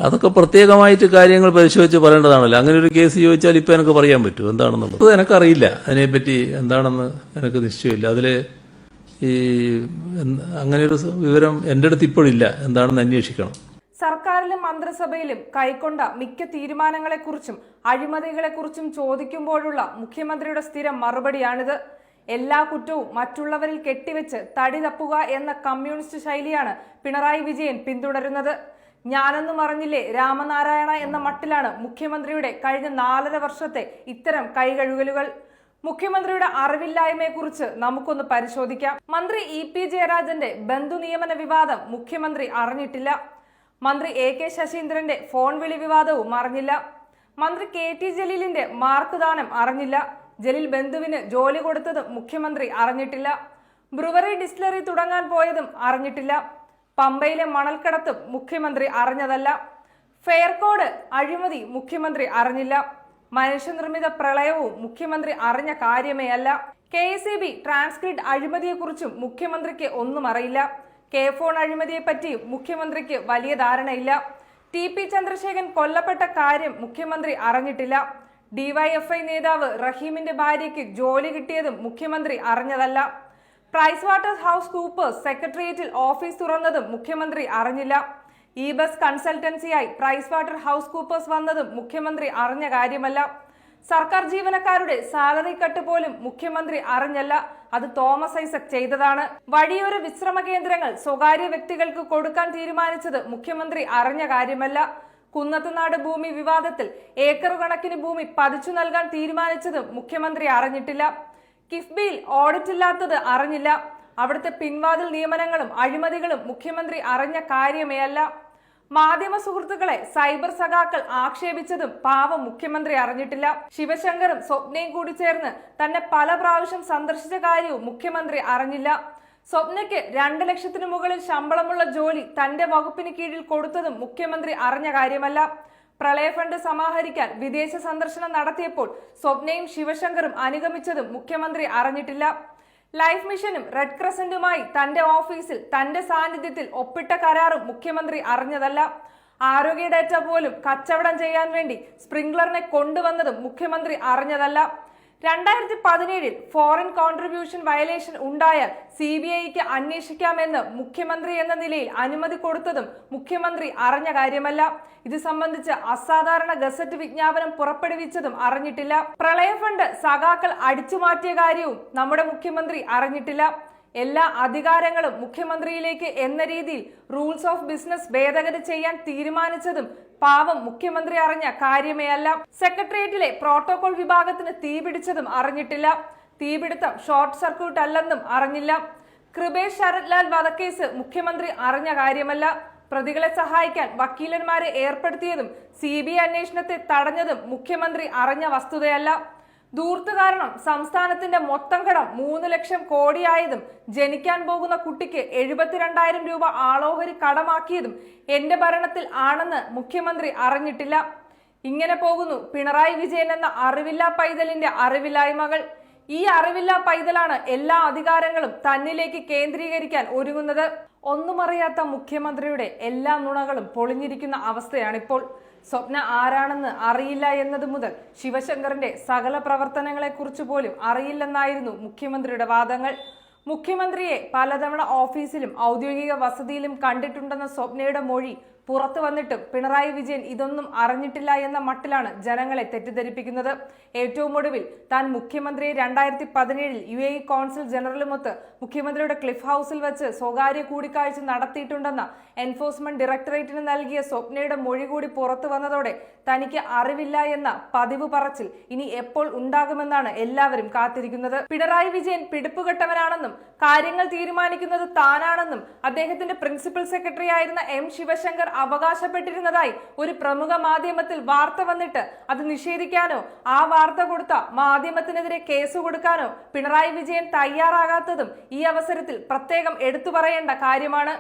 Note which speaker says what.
Speaker 1: അതൊക്കെ പ്രത്യേകമായിട്ട് കാര്യങ്ങൾ പരിശോധിച്ച് പറയേണ്ടതാണല്ലോ. അങ്ങനെ ഒരു കേസ് ചോദിച്ചാൽ ഇപ്പം എനിക്ക് പറയാൻ പറ്റും എന്താണെന്നുള്ളത്. അത് എനിക്കറിയില്ല, അതിനെപ്പറ്റി എന്താണെന്ന് എനിക്ക് നിശ്ചയമില്ല. അതിൽ ഈ അങ്ങനെയൊരു വിവരം എൻ്റെ അടുത്ത് ഇപ്പോഴില്ല, എന്താണെന്ന് അന്വേഷിക്കണം.
Speaker 2: സർക്കാരിലും മന്ത്രിസഭയിലും കൈക്കൊണ്ട മിക്ക തീരുമാനങ്ങളെക്കുറിച്ചും അഴിമതികളെക്കുറിച്ചും ചോദിക്കുമ്പോഴുള്ള മുഖ്യമന്ത്രിയുടെ സ്ഥിരം മറുപടിയാണിത്. എല്ലാ കുറ്റവും മറ്റുള്ളവരിൽ കെട്ടിവെച്ച് തടി തപ്പുക എന്ന കമ്മ്യൂണിസ്റ്റ് ശൈലിയാണ് പിണറായി വിജയൻ പിന്തുടരുന്നത്. ഞാനൊന്നും അറിഞ്ഞില്ലേ രാമനാരായണ എന്ന മട്ടിലാണ് മുഖ്യമന്ത്രിയുടെ കഴിഞ്ഞ 4.5 വർഷത്തെ ഇത്തരം കൈകഴുകലുകൾ. മുഖ്യമന്ത്രിയുടെ അറിവില്ലായ്മയെക്കുറിച്ച് നമുക്കൊന്ന് പരിശോധിക്കാം. മന്ത്രി ഇ പി ജയരാജന്റെ ബന്ധു നിയമന വിവാദം മുഖ്യമന്ത്രി അറിഞ്ഞിട്ടില്ല. മന്ത്രി എ കെ ശശീന്ദ്രന്റെ ഫോൺ വിളി വിവാദവും അറിഞ്ഞില്ല. മന്ത്രി കെ ടി ജലീലിന്റെ മാർക്ക് ദാനം അറിഞ്ഞില്ല. ജലീൽ ബന്ധുവിന് ജോലി കൊടുത്തതും മുഖ്യമന്ത്രി അറിഞ്ഞിട്ടില്ല. ബ്രുവറി ഡിസ്റ്റിലറി തുടങ്ങാൻ പോയതും അറിഞ്ഞിട്ടില്ല. പമ്പയിലെ മണൽക്കടത്തും മുഖ്യമന്ത്രി അറിഞ്ഞതല്ല. ഫെയർകോഡ് അഴിമതി മുഖ്യമന്ത്രി അറിഞ്ഞില്ല. മനുഷ്യനിർമ്മിത പ്രളയവും മുഖ്യമന്ത്രി അറിഞ്ഞ കാര്യമേ അല്ല. KSEB ട്രാൻസ്ക്രിപ്റ്റ് അഴിമതിയെക്കുറിച്ചും മുഖ്യമന്ത്രിക്ക് ഒന്നും അറിയില്ല. കെ ഫോൺ അഴിമതിയെപ്പറ്റിയും മുഖ്യമന്ത്രിക്ക് വലിയ ധാരണയില്ല. TP ചന്ദ്രശേഖരൻ കൊല്ലപ്പെട്ട കാര്യം മുഖ്യമന്ത്രി അറിഞ്ഞിട്ടില്ല. DYFI നേതാവ് റഹീമിന്റെ ഭാര്യയ്ക്ക് ജോലി കിട്ടിയതും മുഖ്യമന്ത്രി അറിഞ്ഞതല്ല. പ്രൈസ് വാട്ടേഴ്സ് ഹൗസ് കൂപ്പേഴ്സ് സെക്രട്ടേറിയറ്റിൽ ഓഫീസ് തുറന്നതും മുഖ്യമന്ത്രി അറിഞ്ഞില്ല. ബസ് കൺസൾട്ടൻസിയായി പ്രൈസ് വാട്ടർ ഹൗസ് കൂപ്പേഴ്സ് വന്നതും മുഖ്യമന്ത്രി അറിഞ്ഞ കാര്യമല്ല. സർക്കാർ ജീവനക്കാരുടെ സാലറി കട്ട് പോലും മുഖ്യമന്ത്രി അറിഞ്ഞല്ല, അത് തോമസ് ഐസക് ചെയ്തതാണ്. വഴിയോര വിശ്രമ കേന്ദ്രങ്ങൾ സ്വകാര്യ വ്യക്തികൾക്ക് കൊടുക്കാൻ തീരുമാനിച്ചത് മുഖ്യമന്ത്രി അറിഞ്ഞ കാര്യമല്ല. കുന്നത്തുനാട് ഭൂമി വിവാദത്തിൽ ഏക്കർ കണക്കിന് ഭൂമി പതിച്ചു നൽകാൻ തീരുമാനിച്ചതും മുഖ്യമന്ത്രി അറിഞ്ഞിട്ടില്ല. കിഫ്ബിയിൽ ഓഡിറ്റ് ഇല്ലാത്തത് അറിഞ്ഞില്ല. അവിടുത്തെ പിൻവാതിൽ നിയമനങ്ങളും അഴിമതികളും മുഖ്യമന്ത്രി അറിഞ്ഞ കാര്യമേ അല്ല. മാധ്യമ സുഹൃത്തുക്കളെ സൈബർ സഖാക്കൾ ആക്ഷേപിച്ചതും പാവം മുഖ്യമന്ത്രി അറിഞ്ഞിട്ടില്ല. ശിവശങ്കറും സ്വപ്നയും കൂടി ചേർന്ന് തന്നെ പല പ്രാവശ്യം സന്ദർശിച്ച കാര്യവും മുഖ്യമന്ത്രി അറിഞ്ഞില്ല. സ്വപ്നയ്ക്ക് 2 ലക്ഷത്തിന് മുകളിൽ ശമ്പളമുള്ള ജോലി തന്റെ വകുപ്പിന് കീഴിൽ കൊടുത്തതും മുഖ്യമന്ത്രി അറിഞ്ഞ കാര്യമല്ല. പ്രളയ ഫണ്ട് സമാഹരിക്കാൻ വിദേശ സന്ദർശനം നടത്തിയപ്പോൾ സ്വപ്നയും ശിവശങ്കറും അനുഗമിച്ചതും മുഖ്യമന്ത്രി അറിഞ്ഞിട്ടില്ല. ലൈഫ് മിഷനും റെഡ് ക്രസന്റുമായി തന്റെ ഓഫീസിൽ തന്റെ സാന്നിധ്യത്തിൽ ഒപ്പിട്ട കരാറും മുഖ്യമന്ത്രി അറിഞ്ഞതല്ല. ആരോഗ്യ ഡാറ്റ പോലും കച്ചവടം ചെയ്യാൻ വേണ്ടി സ്പ്രിംഗ്ലറിനെ കൊണ്ടുവന്നതും മുഖ്യമന്ത്രി അറിഞ്ഞതല്ല. 2017 ഫോറിൻ കോൺട്രിബ്യൂഷൻ വയലേഷൻ ഉണ്ടായാൽ CBIക്ക് അന്വേഷിക്കാമെന്ന് മുഖ്യമന്ത്രി എന്ന നിലയിൽ അനുമതി കൊടുത്തതും മുഖ്യമന്ത്രി അറിഞ്ഞ കാര്യമല്ല. ഇത് സംബന്ധിച്ച് അസാധാരണ ഗസറ്റ് വിജ്ഞാപനം പുറപ്പെടുവിച്ചതും അറിഞ്ഞിട്ടില്ല. പ്രളയ ഫണ്ട് സഖാക്കൾ അടിച്ചുമാറ്റിയ കാര്യവും നമ്മുടെ മുഖ്യമന്ത്രി അറിഞ്ഞിട്ടില്ല. എല്ലാ അധികാരങ്ങളും മുഖ്യമന്ത്രിയിലേക്ക് എന്ന രീതിയിൽ റൂൾസ് ഓഫ് ബിസിനസ് ഭേദഗതി ചെയ്യാൻ തീരുമാനിച്ചതും പാവം മുഖ്യമന്ത്രി അറിഞ്ഞ കാര്യമേ അല്ല. സെക്രട്ടേറിയറ്റിലെ പ്രോട്ടോകോൾ വിഭാഗത്തിന് തീപിടിച്ചതും അറിഞ്ഞിട്ടില്ല. തീപിടുത്തം ഷോർട്ട് സർക്യൂട്ട് അല്ലെന്നും അറിഞ്ഞില്ല. കൃപേഷ് ശരത്ലാൽ വധക്കേസ് മുഖ്യമന്ത്രി അറിഞ്ഞ കാര്യമല്ല. പ്രതികളെ സഹായിക്കാൻ വക്കീലന്മാരെ ഏർപ്പെടുത്തിയതും CBI അന്വേഷണത്തെ തടഞ്ഞതും മുഖ്യമന്ത്രി അറിഞ്ഞ വസ്തുതയല്ല. ധൂർത്ത് കാരണം സംസ്ഥാനത്തിന്റെ മൊത്തം കടം 3 ലക്ഷം കോടിയായതും ജനിക്കാൻ പോകുന്ന കുട്ടിക്ക് 72,000 രൂപ ആളോഹരി കടമാക്കിയതും എന്റെ ഭരണത്തിൽ ആണെന്ന് മുഖ്യമന്ത്രി അറിഞ്ഞിട്ടില്ല. ഇങ്ങനെ പോകുന്നു പിണറായി വിജയൻ എന്ന അറിവില്ലാ പൈതലിന്റെ അറിവില്ലായ്മകൾ. ഈ അറിവില്ലാ പൈതലാണ് എല്ലാ അധികാരങ്ങളും തന്നിലേക്ക് കേന്ദ്രീകരിക്കാൻ ഒരുങ്ങുന്നത്. ഒന്നും അറിയാത്ത മുഖ്യമന്ത്രിയുടെ എല്ലാ നുണകളും പൊളിഞ്ഞിരിക്കുന്ന അവസ്ഥയാണിപ്പോൾ. സ്വപ്ന ആരാണെന്ന് അറിയില്ല എന്നത് മുതൽ ശിവശങ്കറിന്റെ സകല പ്രവർത്തനങ്ങളെക്കുറിച്ച് പോലും അറിയില്ലെന്നായിരുന്നു മുഖ്യമന്ത്രിയുടെ വാദങ്ങൾ. മുഖ്യമന്ത്രിയെ പലതവണ ഓഫീസിലും ഔദ്യോഗിക വസതിയിലും കണ്ടിട്ടുണ്ടെന്ന സ്വപ്നയുടെ മൊഴി പുറത്തു വന്നിട്ടും പിണറായി വിജയൻ ഇതൊന്നും അറിഞ്ഞിട്ടില്ല എന്ന മട്ടിലാണ് ജനങ്ങളെ തെറ്റിദ്ധരിപ്പിക്കുന്നത്. ഏറ്റവും ഒടുവിൽ താൻ മുഖ്യമന്ത്രിയെ 2017 UAE കോൺസുൽ ജനറലുമൊത്ത് മുഖ്യമന്ത്രിയുടെ ക്ലിഫ് ഹൗസിൽ വെച്ച് സ്വകാര്യ കൂടിക്കാഴ്ച നടത്തിയിട്ടുണ്ടെന്ന എൻഫോഴ്സ്മെന്റ് ഡയറക്ടറേറ്റിന് നൽകിയ സ്വപ്നയുടെ മൊഴി കൂടി പുറത്തു വന്നതോടെ തനിക്ക് അറിവില്ല എന്ന പതിവ് പറച്ചിൽ ഇനി എപ്പോൾ ഉണ്ടാകുമെന്നാണ് എല്ലാവരും കാത്തിരിക്കുന്നത്. പിണറായി വിജയൻ പിടിപ്പുകെട്ടവനാണെന്നും കാര്യങ്ങൾ തീരുമാനിക്കുന്നത് താനാണെന്നും അദ്ദേഹത്തിന്റെ പ്രിൻസിപ്പൽ സെക്രട്ടറി ആയിരുന്ന M ശിവശങ്കർ അവകാശപ്പെട്ടിരുന്നതായി ഒരു പ്രമുഖ മാധ്യമത്തിൽ വാർത്ത വന്നിട്ട് അത് നിഷേധിക്കാനോ ആ വാർത്ത കൊടുത്ത മാധ്യമത്തിനെതിരെ കേസ് കൊടുക്കാനോ പിണറായി വിജയൻ തയ്യാറാകാത്തതും ഈ അവസരത്തിൽ പ്രത്യേകം എടുത്തു പറയേണ്ട കാര്യമാണ്.